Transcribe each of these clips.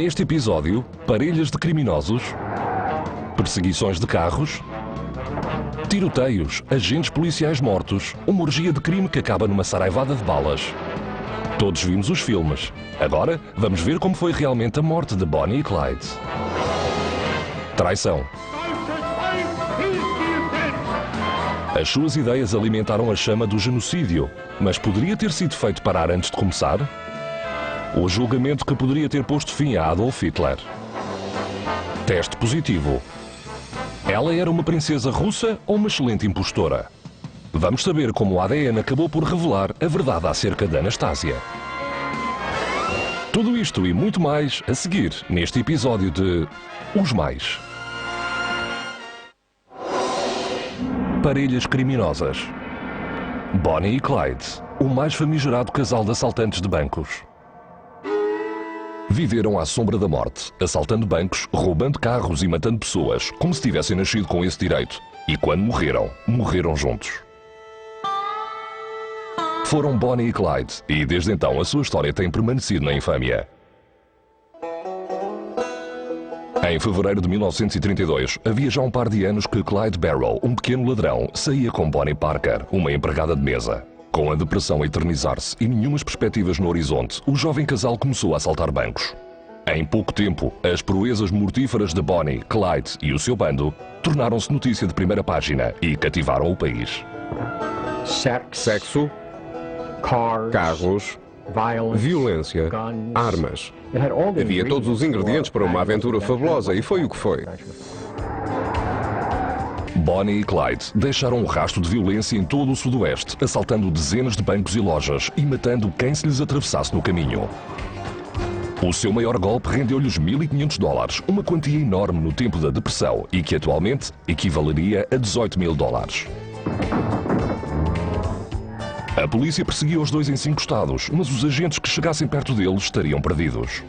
Neste episódio, parelhas de criminosos, perseguições de carros, tiroteios, agentes policiais mortos, uma orgia de crime que acaba numa saraivada de balas. Todos vimos os filmes. Agora, vamos ver como foi realmente a morte de Bonnie e Clyde. Traição. As suas ideias alimentaram a chama do genocídio, mas poderia ter sido feito parar antes de começar? O julgamento que poderia ter posto fim a Adolf Hitler. Teste positivo. Ela era uma princesa russa ou uma excelente impostora? Vamos saber como o ADN acabou por revelar a verdade acerca de Anastasia. Tudo isto e muito mais a seguir neste episódio de Os Mais. Parelhas criminosas. Bonnie e Clyde, o mais famigerado casal de assaltantes de bancos. Viveram à sombra da morte, assaltando bancos, roubando carros e matando pessoas, como se tivessem nascido com esse direito. E quando morreram, morreram juntos. Foram Bonnie e Clyde, e desde então a sua história tem permanecido na infâmia. Em fevereiro de 1932, havia já um par de anos que Clyde Barrow, um pequeno ladrão, saía com Bonnie Parker, uma empregada de mesa. Com a depressão a eternizar-se e nenhumas perspectivas no horizonte, o jovem casal começou a assaltar bancos. Em pouco tempo, as proezas mortíferas de Bonnie, Clyde e o seu bando tornaram-se notícia de primeira página e cativaram o país. Sexo, carros, violência, armas. Havia todos os ingredientes para uma aventura fabulosa e foi o que foi. Bonnie e Clyde deixaram um rastro de violência em todo o sudoeste, assaltando dezenas de bancos e lojas e matando quem se lhes atravessasse no caminho. O seu maior golpe rendeu-lhe os $1.500, uma quantia enorme no tempo da depressão e que atualmente equivaleria a $18.000. A polícia perseguiu os dois em 5 estados, mas os agentes que chegassem perto deles estariam perdidos.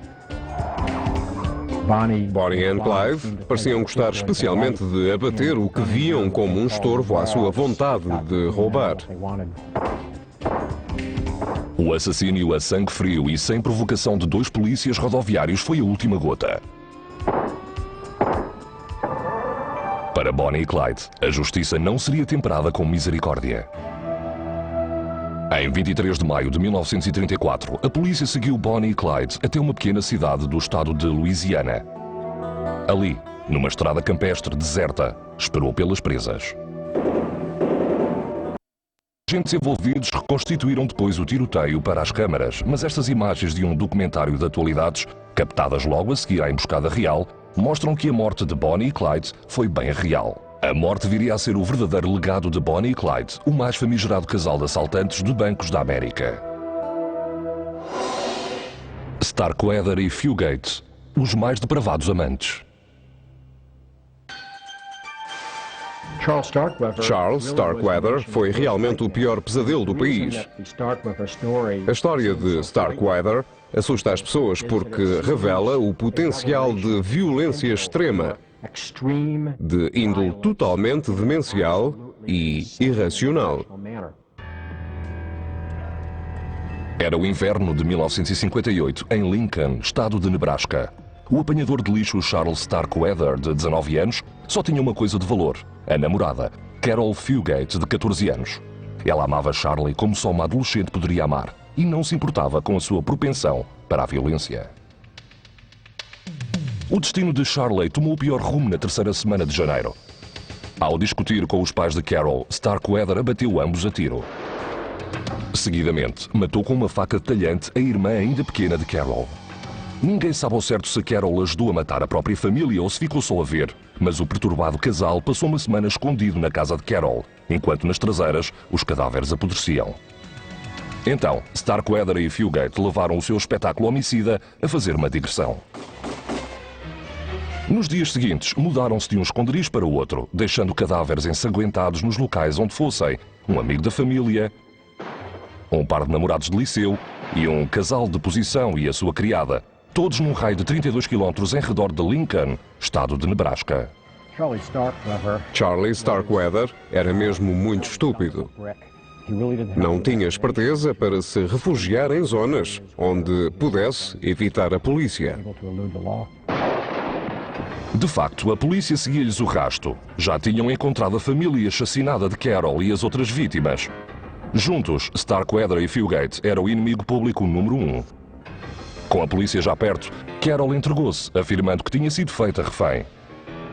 Bonnie e Clyde pareciam gostar especialmente de abater o que viam como um estorvo à sua vontade de roubar. O assassínio a sangue frio e sem provocação de 2 polícias rodoviários foi a última gota. Para Bonnie e Clyde, a justiça não seria temperada com misericórdia. Em 23 de maio de 1934, a polícia seguiu Bonnie e Clyde até uma pequena cidade do estado de Louisiana. Ali, numa estrada campestre deserta, esperou pelas presas. Os agentes envolvidos reconstituíram depois o tiroteio para as câmaras, mas estas imagens de um documentário de atualidades, captadas logo a seguir à emboscada real, mostram que a morte de Bonnie e Clyde foi bem real. A morte viria a ser o verdadeiro legado de Bonnie e Clyde, o mais famigerado casal de assaltantes de bancos da América. Starkweather e Fugate, os mais depravados amantes. Charles Starkweather foi realmente o pior pesadelo do país. A história de Starkweather assusta as pessoas porque revela o potencial de violência extrema, de índole totalmente demencial e irracional. Era o inverno de 1958, em Lincoln, estado de Nebraska. O apanhador de lixo Charles Starkweather, de 19 anos, só tinha uma coisa de valor: a namorada, Carol Fugate, de 14 anos. Ela amava Charlie como só uma adolescente poderia amar e não se importava com a sua propensão para a violência. O destino de Charlie tomou o pior rumo na terceira semana de janeiro. Ao discutir com os pais de Carol, Starkweather abateu ambos a tiro. Seguidamente, matou com uma faca talhante a irmã ainda pequena de Carol. Ninguém sabe ao certo se Carol ajudou a matar a própria família ou se ficou só a ver, mas o perturbado casal passou uma semana escondido na casa de Carol, enquanto nas traseiras os cadáveres apodreciam. Então, Starkweather e Fugate levaram o seu espetáculo homicida a fazer uma digressão. Nos dias seguintes, mudaram-se de um esconderijo para o outro, deixando cadáveres ensanguentados nos locais onde fossem um amigo da família, um par de namorados de liceu e um casal de posição e a sua criada, todos num raio de 32 km em redor de Lincoln, estado de Nebraska. Charlie Starkweather era mesmo muito estúpido. Não tinha esperteza para se refugiar em zonas onde pudesse evitar a polícia. De facto, a polícia seguia-lhes o rasto. Já tinham encontrado a família assassinada de Carol e as outras vítimas. Juntos, Starkweather e Fugate eram o inimigo público número 1. Com a polícia já perto, Carol entregou-se, afirmando que tinha sido feita refém.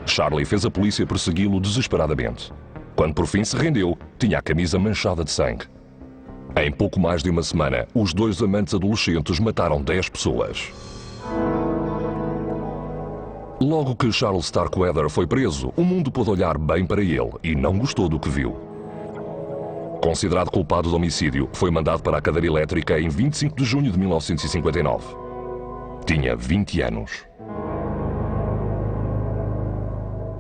Charlie fez a polícia persegui-lo desesperadamente. Quando por fim se rendeu, tinha a camisa manchada de sangue. Em pouco mais de uma semana, os dois amantes adolescentes mataram 10 pessoas. Logo que Charles Starkweather foi preso, o mundo pôde olhar bem para ele e não gostou do que viu. Considerado culpado de homicídio, foi mandado para a cadeira elétrica em 25 de junho de 1959. Tinha 20 anos.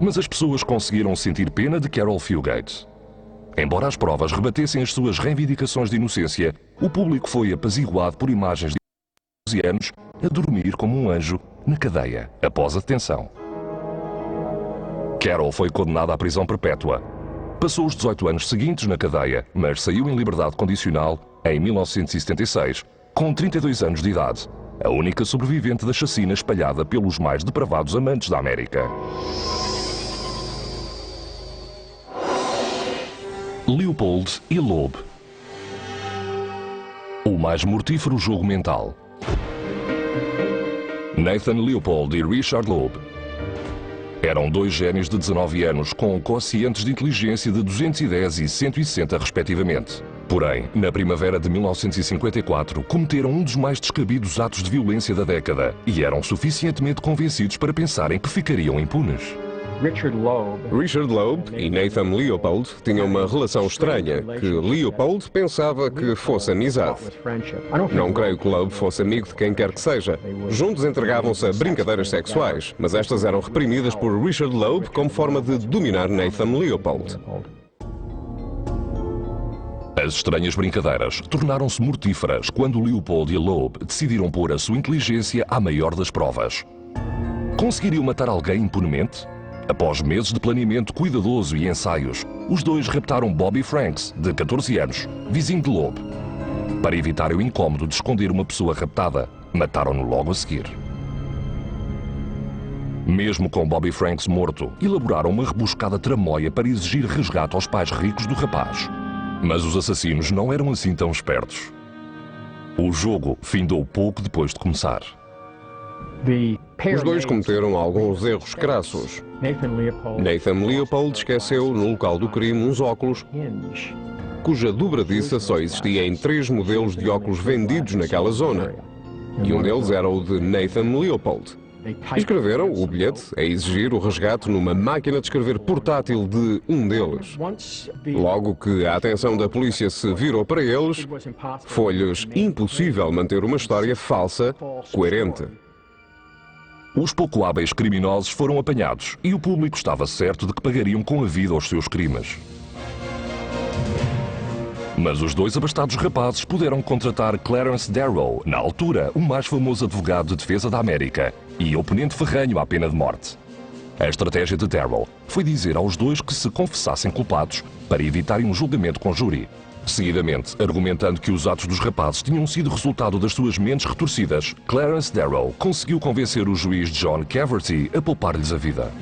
Mas as pessoas conseguiram sentir pena de Carol Fugate. Embora as provas rebatessem as suas reivindicações de inocência, o público foi apaziguado por imagens de 12 anos a dormir como um anjo na cadeia após a detenção. Carol foi condenada à prisão perpétua. Passou os 18 anos seguintes na cadeia, mas saiu em liberdade condicional em 1976, com 32 anos de idade, a única sobrevivente da chacina espalhada pelos mais depravados amantes da América. Leopold e Loeb. O mais mortífero jogo mental. Nathan Leopold e Richard Loeb eram dois gênios de 19 anos com quocientes de inteligência de 210 e 160 respectivamente. Porém, na primavera de 1954, cometeram um dos mais descabidos atos de violência da década e eram suficientemente convencidos para pensarem que ficariam impunes. Richard Loeb e Nathan Leopold tinham uma relação estranha, que Leopold pensava que fosse amizade. Não creio que Loeb fosse amigo de quem quer que seja. Juntos entregavam-se a brincadeiras sexuais, mas estas eram reprimidas por Richard Loeb como forma de dominar Nathan Leopold. As estranhas brincadeiras tornaram-se mortíferas quando Leopold e Loeb decidiram pôr a sua inteligência à maior das provas. Conseguiriam matar alguém impunemente? Após meses de planeamento cuidadoso e ensaios, os dois raptaram Bobby Franks, de 14 anos, vizinho de Loeb. Para evitar o incómodo de esconder uma pessoa raptada, mataram-no logo a seguir. Mesmo com Bobby Franks morto, elaboraram uma rebuscada tramóia para exigir resgate aos pais ricos do rapaz. Mas os assassinos não eram assim tão espertos. O jogo findou pouco depois de começar. Os dois cometeram alguns erros crassos. Nathan Leopold esqueceu no local do crime uns óculos cuja dobradiça só existia em 3 modelos de óculos vendidos naquela zona. E um deles era o de Nathan Leopold. Escreveram o bilhete a exigir o resgate numa máquina de escrever portátil de um deles. Logo que a atenção da polícia se virou para eles, foi-lhes impossível manter uma história falsa, coerente. Os pouco hábeis criminosos foram apanhados e o público estava certo de que pagariam com a vida aos seus crimes. Mas os dois abastados rapazes puderam contratar Clarence Darrow, na altura o mais famoso advogado de defesa da América e oponente ferrenho à pena de morte. A estratégia de Darrow foi dizer aos dois que se confessassem culpados para evitarem um julgamento com júri. Seguidamente, argumentando que os atos dos rapazes tinham sido resultado das suas mentes retorcidas, Clarence Darrow conseguiu convencer o juiz John Caverty a poupar-lhes a vida.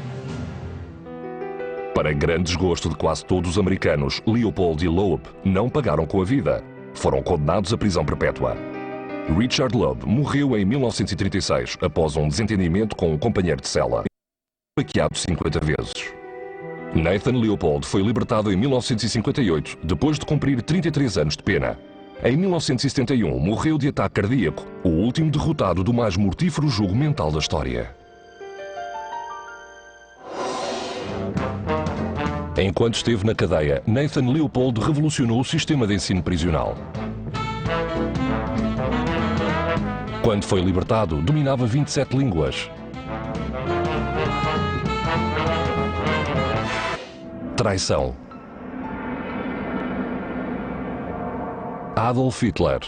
Para grande desgosto de quase todos os americanos, Leopold e Loeb não pagaram com a vida. Foram condenados à prisão perpétua. Richard Loeb morreu em 1936 após um desentendimento com um companheiro de cela, esfaqueado 50 vezes. Nathan Leopold foi libertado em 1958, depois de cumprir 33 anos de pena. Em 1971, morreu de ataque cardíaco, o último derrotado do mais mortífero jogo mental da história. Enquanto esteve na cadeia, Nathan Leopold revolucionou o sistema de ensino prisional. Quando foi libertado, dominava 27 línguas. Traição. Adolf Hitler.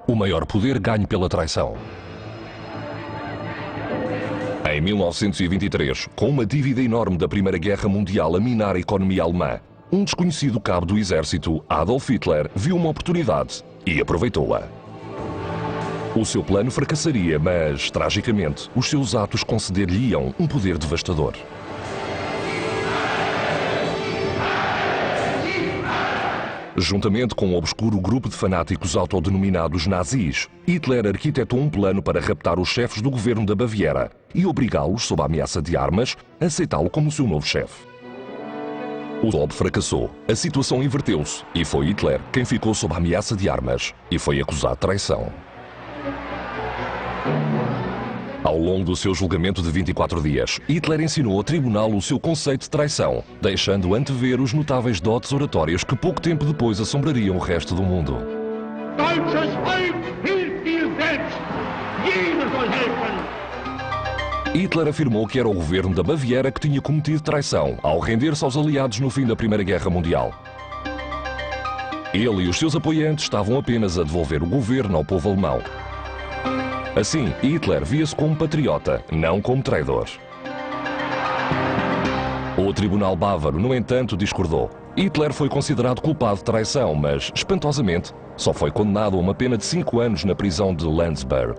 O maior poder ganho pela traição. Em 1923, com uma dívida enorme da Primeira Guerra Mundial a minar a economia alemã, um desconhecido cabo do exército, Adolf Hitler, viu uma oportunidade e aproveitou-a. O seu plano fracassaria, mas, tragicamente, os seus atos conceder-lhe-iam um poder devastador. Juntamente com um obscuro grupo de fanáticos autodenominados nazis, Hitler arquitetou um plano para raptar os chefes do governo da Baviera e obrigá-los, sob a ameaça de armas, a aceitá-lo como seu novo chefe. O golpe fracassou, a situação inverteu-se e foi Hitler quem ficou sob a ameaça de armas e foi acusado de traição. Ao longo do seu julgamento de 24 dias, Hitler ensinou ao tribunal o seu conceito de traição, deixando antever os notáveis dotes oratórios que pouco tempo depois assombrariam o resto do mundo. Hitler afirmou que era o governo da Baviera que tinha cometido traição ao render-se aos aliados no fim da Primeira Guerra Mundial. Ele e os seus apoiantes estavam apenas a devolver o governo ao povo alemão. Assim, Hitler via-se como patriota, não como traidor. O tribunal bávaro, no entanto, discordou. Hitler foi considerado culpado de traição, mas, espantosamente, só foi condenado a uma pena de 5 anos na prisão de Landsberg.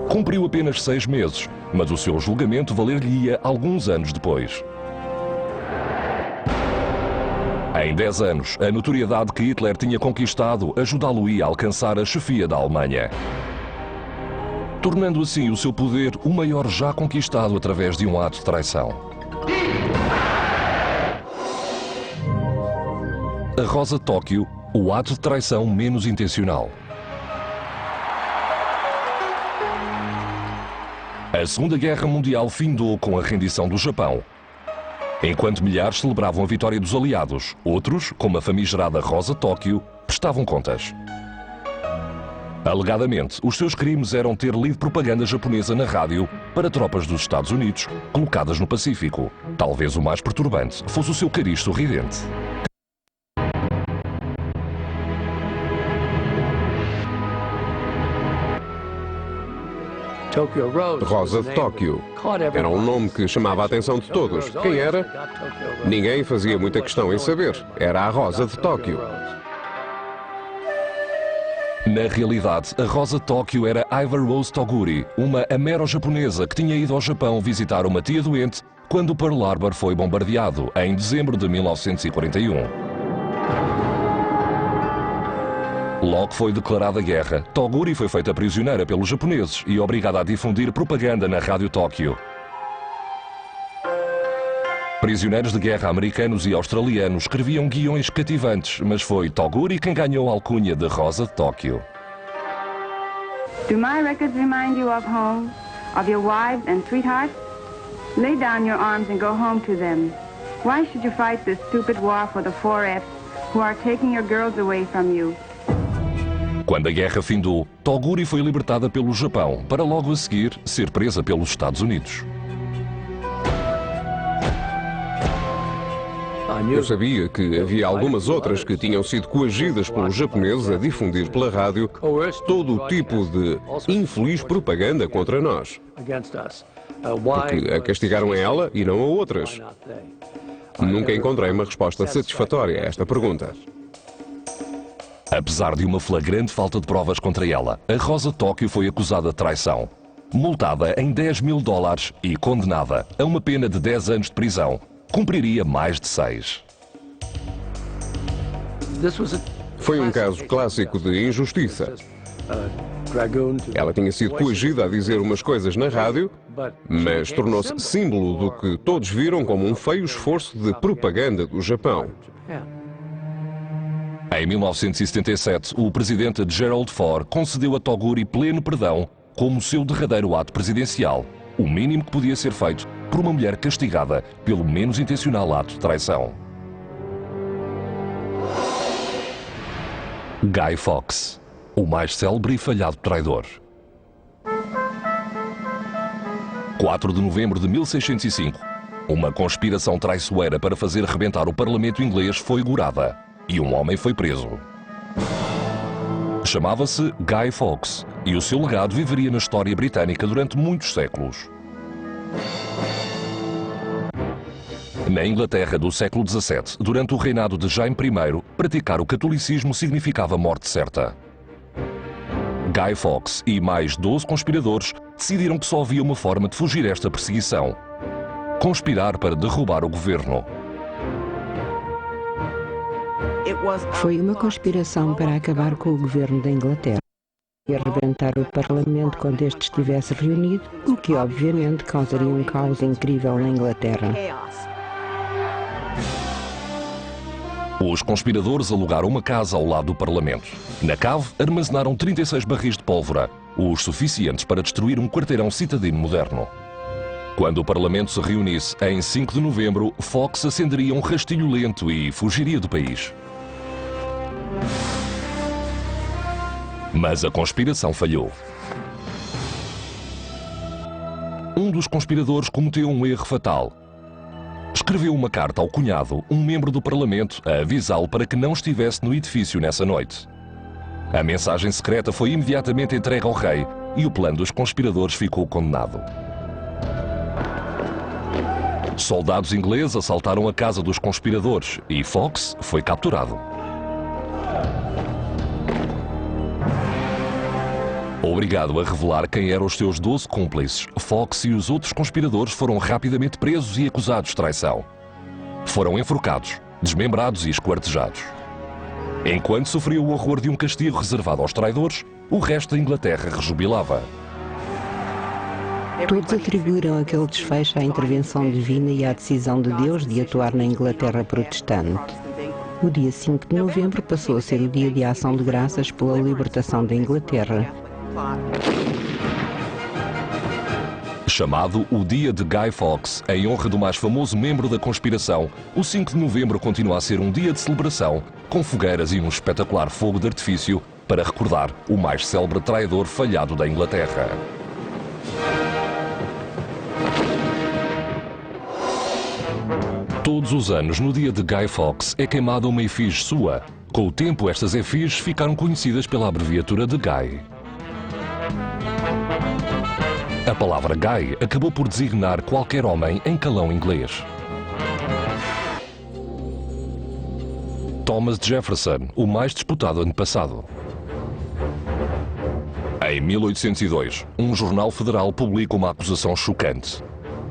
Cumpriu apenas 6 meses, mas o seu julgamento valer-lhe-ia alguns anos depois. Em 10 anos, a notoriedade que Hitler tinha conquistado ajudá-lo-ia a alcançar a chefia da Alemanha, tornando assim o seu poder o maior já conquistado através de um ato de traição. A Rosa de Tóquio, o ato de traição menos intencional. A Segunda Guerra Mundial findou com a rendição do Japão. Enquanto milhares celebravam a vitória dos aliados, outros, como a famigerada Rosa de Tóquio, prestavam contas. Alegadamente, os seus crimes eram ter lido propaganda japonesa na rádio para tropas dos Estados Unidos colocadas no Pacífico. Talvez o mais perturbante fosse o seu cariz sorridente. Rosa de Tóquio. Era um nome que chamava a atenção de todos. Quem era? Ninguém fazia muita questão em saber. Era a Rosa de Tóquio. Na realidade, a Rosa de Tóquio era Ivar Rose Toguri, uma amero-japonesa que tinha ido ao Japão visitar uma tia doente quando Pearl Harbor foi bombardeado, em dezembro de 1941. Logo foi declarada guerra, Toguri foi feita prisioneira pelos japoneses e obrigada a difundir propaganda na Rádio Tóquio. Prisioneiros de guerra americanos e australianos escreviam guiões cativantes, mas foi Toguri quem ganhou a alcunha de Rosa de Tóquio. Do my records remind you of home, of your wives and sweethearts? Lay down your arms and go home to them. Why should you fight this stupid war for the 4Fs who are taking your girls away from you? Quando a guerra findou, Toguri foi libertada pelo Japão, para logo a seguir ser presa pelos Estados Unidos. Eu sabia que havia algumas outras que tinham sido coagidas pelos japoneses a difundir pela rádio todo o tipo de infeliz propaganda contra nós. Porque a castigaram a ela e não a outras. Nunca encontrei uma resposta satisfatória a esta pergunta. Apesar de uma flagrante falta de provas contra ela, a Rosa de Tóquio foi acusada de traição. Multada em $10.000 e condenada a uma pena de 10 anos de prisão, cumpriria mais de 6. Foi um caso clássico de injustiça. Ela tinha sido coagida a dizer umas coisas na rádio, mas tornou-se símbolo do que todos viram como um feio esforço de propaganda do Japão. Em 1977, o presidente Gerald Ford concedeu a Toguri pleno perdão como seu derradeiro ato presidencial, o mínimo que podia ser feito por uma mulher castigada pelo menos intencional ato de traição. Guy Fawkes, o mais célebre e falhado traidor. 4 de novembro de 1605, uma conspiração traiçoeira para fazer rebentar o parlamento inglês foi gorada e um homem foi preso. Chamava-se Guy Fawkes e o seu legado viveria na história britânica durante muitos séculos. Na Inglaterra do século XVII, durante o reinado de Jaime I, praticar o catolicismo significava morte certa. Guy Fawkes e mais 12 conspiradores decidiram que só havia uma forma de fugir a esta perseguição: conspirar para derrubar o governo. Foi uma conspiração para acabar com o governo da Inglaterra e arrebentar o Parlamento quando este estivesse reunido, o que obviamente causaria um caos incrível na Inglaterra. Os conspiradores alugaram uma casa ao lado do Parlamento. Na cave, armazenaram 36 barris de pólvora, os suficientes para destruir um quarteirão citadino moderno. Quando o Parlamento se reunisse em 5 de novembro, Fawkes acenderia um rastilho lento e fugiria do país. Mas a conspiração falhou. Um dos conspiradores cometeu um erro fatal. Escreveu uma carta ao cunhado, um membro do Parlamento, a avisá-lo para que não estivesse no edifício nessa noite. A mensagem secreta foi imediatamente entregue ao rei e o plano dos conspiradores ficou condenado. Soldados ingleses assaltaram a casa dos conspiradores e Fawkes foi capturado. Obrigado a revelar quem eram os seus 12 cúmplices, Fawkes e os outros conspiradores foram rapidamente presos e acusados de traição. Foram enforcados, desmembrados e esquartejados. Enquanto sofriam o horror de um castigo reservado aos traidores, o resto da Inglaterra rejubilava. Todos atribuíram aquele desfecho à intervenção divina e à decisão de Deus de atuar na Inglaterra protestante. O dia 5 de novembro passou a ser o dia de ação de graças pela libertação da Inglaterra. Chamado o Dia de Guy Fawkes, em honra do mais famoso membro da conspiração, o 5 de novembro continua a ser um dia de celebração, com fogueiras e um espetacular fogo de artifício para recordar o mais célebre traidor falhado da Inglaterra. Todos os anos, no dia de Guy Fawkes, é queimada uma efígie sua. Com o tempo, estas efígies ficaram conhecidas pela abreviatura de Guy. A palavra Guy acabou por designar qualquer homem em calão inglês. Thomas Jefferson, o mais disputado ano passado. Em 1802, um jornal federal publica uma acusação chocante.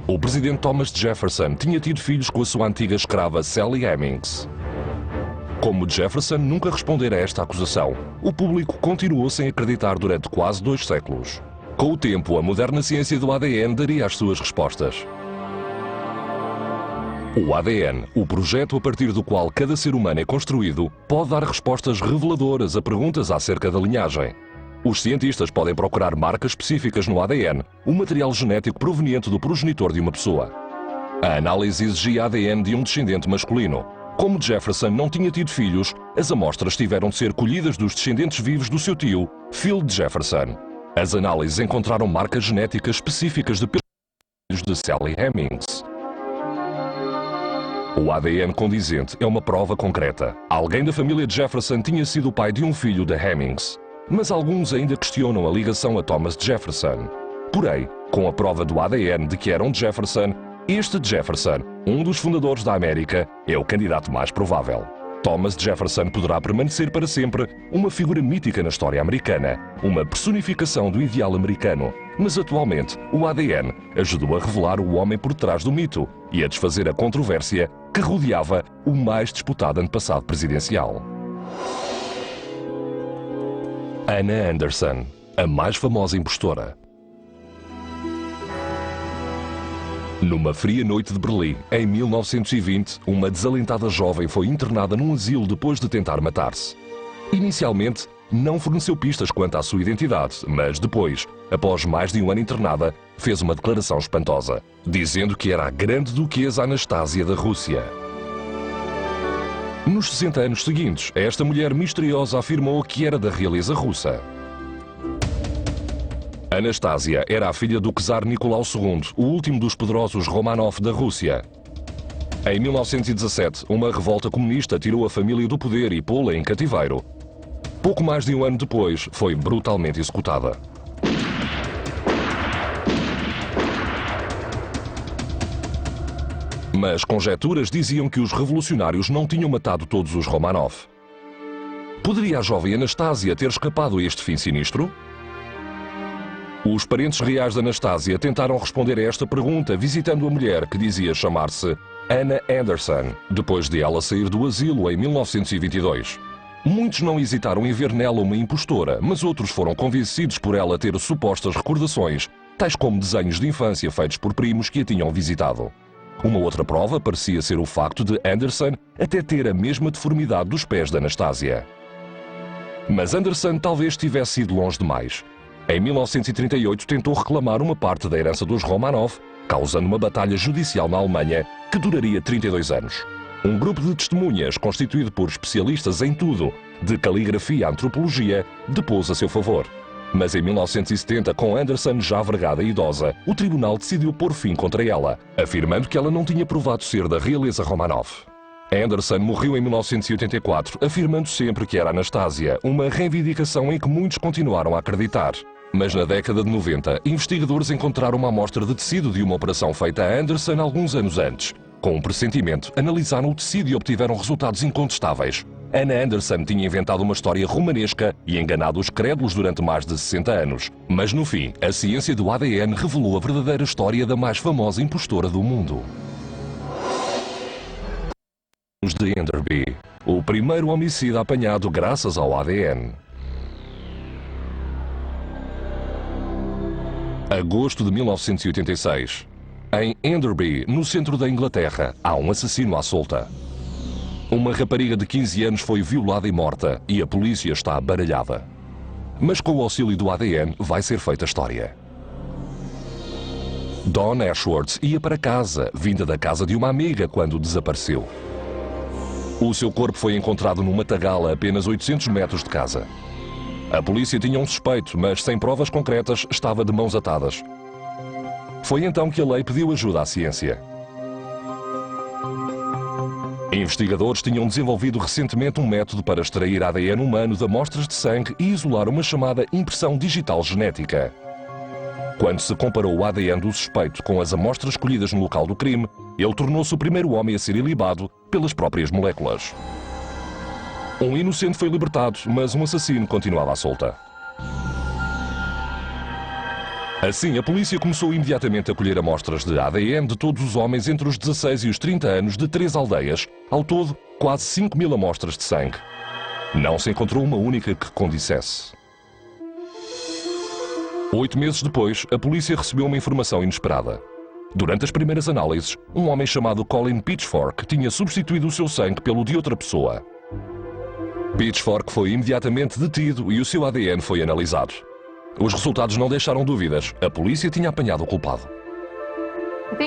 O presidente Thomas Jefferson tinha tido filhos com a sua antiga escrava Sally Hemings. Como Jefferson nunca respondera a esta acusação, o público continuou sem acreditar durante quase 2 séculos. Com o tempo, a moderna ciência do ADN daria as suas respostas. O ADN, o projeto a partir do qual cada ser humano é construído, pode dar respostas reveladoras a perguntas acerca da linhagem. Os cientistas podem procurar marcas específicas no ADN, o material genético proveniente do progenitor de uma pessoa. A análise exigia ADN de um descendente masculino. Como Jefferson não tinha tido filhos, as amostras tiveram de ser colhidas dos descendentes vivos do seu tio, Phil Jefferson. As análises encontraram marcas genéticas específicas de filhos de Sally Hemings. O ADN condizente é uma prova concreta. Alguém da família de Jefferson tinha sido o pai de um filho de Hemings. Mas alguns ainda questionam a ligação a Thomas Jefferson. Porém, com a prova do ADN de que era um Jefferson, este Jefferson, um dos fundadores da América, é o candidato mais provável. Thomas Jefferson poderá permanecer para sempre uma figura mítica na história americana, uma personificação do ideal americano, mas atualmente o ADN ajudou a revelar o homem por trás do mito e a desfazer a controvérsia que rodeava o mais disputado antepassado presidencial. Anna Anderson, a mais famosa impostora. Numa fria noite de Berlim, em 1920, uma desalentada jovem foi internada num asilo depois de tentar matar-se. Inicialmente, não forneceu pistas quanto à sua identidade, mas depois, após mais de um ano internada, fez uma declaração espantosa, dizendo que era a grande duquesa Anastasia da Rússia. Nos 60 anos seguintes, esta mulher misteriosa afirmou que era da realeza russa. Anastasia era a filha do czar Nicolau II, o último dos poderosos Romanov da Rússia. Em 1917, uma revolta comunista tirou a família do poder e pô-la em cativeiro. Pouco mais de um ano depois, foi brutalmente executada. Mas conjecturas diziam que os revolucionários não tinham matado todos os Romanov. Poderia a jovem Anastasia ter escapado a este fim sinistro? Os parentes reais de Anastasia tentaram responder a esta pergunta visitando a mulher que dizia chamar-se Anna Anderson, depois de ela sair do asilo em 1922. Muitos não hesitaram em ver nela uma impostora, mas outros foram convencidos por ela ter supostas recordações, tais como desenhos de infância feitos por primos que a tinham visitado. Uma outra prova parecia ser o facto de Anderson até ter a mesma deformidade dos pés de Anastasia. Mas Anderson talvez tivesse ido longe demais. Em 1938 tentou reclamar uma parte da herança dos Romanov, causando uma batalha judicial na Alemanha que duraria 32 anos. Um grupo de testemunhas, constituído por especialistas em tudo, de caligrafia à antropologia, depôs a seu favor. Mas em 1970, com Anderson já vergada e idosa, o tribunal decidiu pôr fim contra ela, afirmando que ela não tinha provado ser da realeza Romanov. Anderson morreu em 1984, afirmando sempre que era Anastasia, uma reivindicação em que muitos continuaram a acreditar. Mas na década de 90, investigadores encontraram uma amostra de tecido de uma operação feita a Anderson alguns anos antes. Com um pressentimento, analisaram o tecido e obtiveram resultados incontestáveis. Anna Anderson tinha inventado uma história romanesca e enganado os crédulos durante mais de 60 anos. Mas no fim, a ciência do ADN revelou a verdadeira história da mais famosa impostora do mundo. De Enderby, o primeiro homicida apanhado graças ao ADN. Agosto de 1986. Em Enderby, no centro da Inglaterra, há um assassino à solta. Uma rapariga de 15 anos foi violada e morta e a polícia está baralhada. Mas com o auxílio do ADN vai ser feita a história. Dawn Ashworth ia para casa, vinda da casa de uma amiga, quando desapareceu. O seu corpo foi encontrado num matagal a apenas 800 metros de casa. A polícia tinha um suspeito, mas sem provas concretas estava de mãos atadas. Foi então que a lei pediu ajuda à ciência. Investigadores tinham desenvolvido recentemente um método para extrair ADN humano de amostras de sangue e isolar uma chamada impressão digital genética. Quando se comparou o ADN do suspeito com as amostras escolhidas no local do crime, ele tornou-se o primeiro homem a ser ilibado pelas próprias moléculas. Um inocente foi libertado, mas um assassino continuava à solta. Assim, a polícia começou imediatamente a colher amostras de ADN de todos os homens entre os 16 e os 30 anos de 3 aldeias. Ao todo, quase 5.000 amostras de sangue. Não se encontrou uma única que condissesse. 8 meses depois, a polícia recebeu uma informação inesperada. Durante as primeiras análises, um homem chamado Colin Pitchfork tinha substituído o seu sangue pelo de outra pessoa. Pitchfork foi imediatamente detido e o seu ADN foi analisado. Os resultados não deixaram dúvidas. A polícia tinha apanhado o culpado.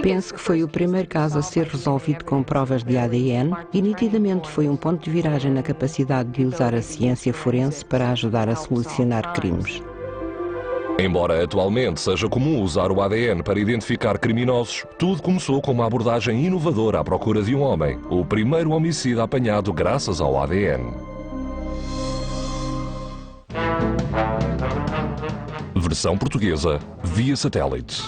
Penso que foi o primeiro caso a ser resolvido com provas de ADN e nitidamente foi um ponto de viragem na capacidade de usar a ciência forense para ajudar a solucionar crimes. Embora atualmente seja comum usar o ADN para identificar criminosos, tudo começou com uma abordagem inovadora à procura de um homem, o primeiro homicida apanhado graças ao ADN. Versão portuguesa, via satélite.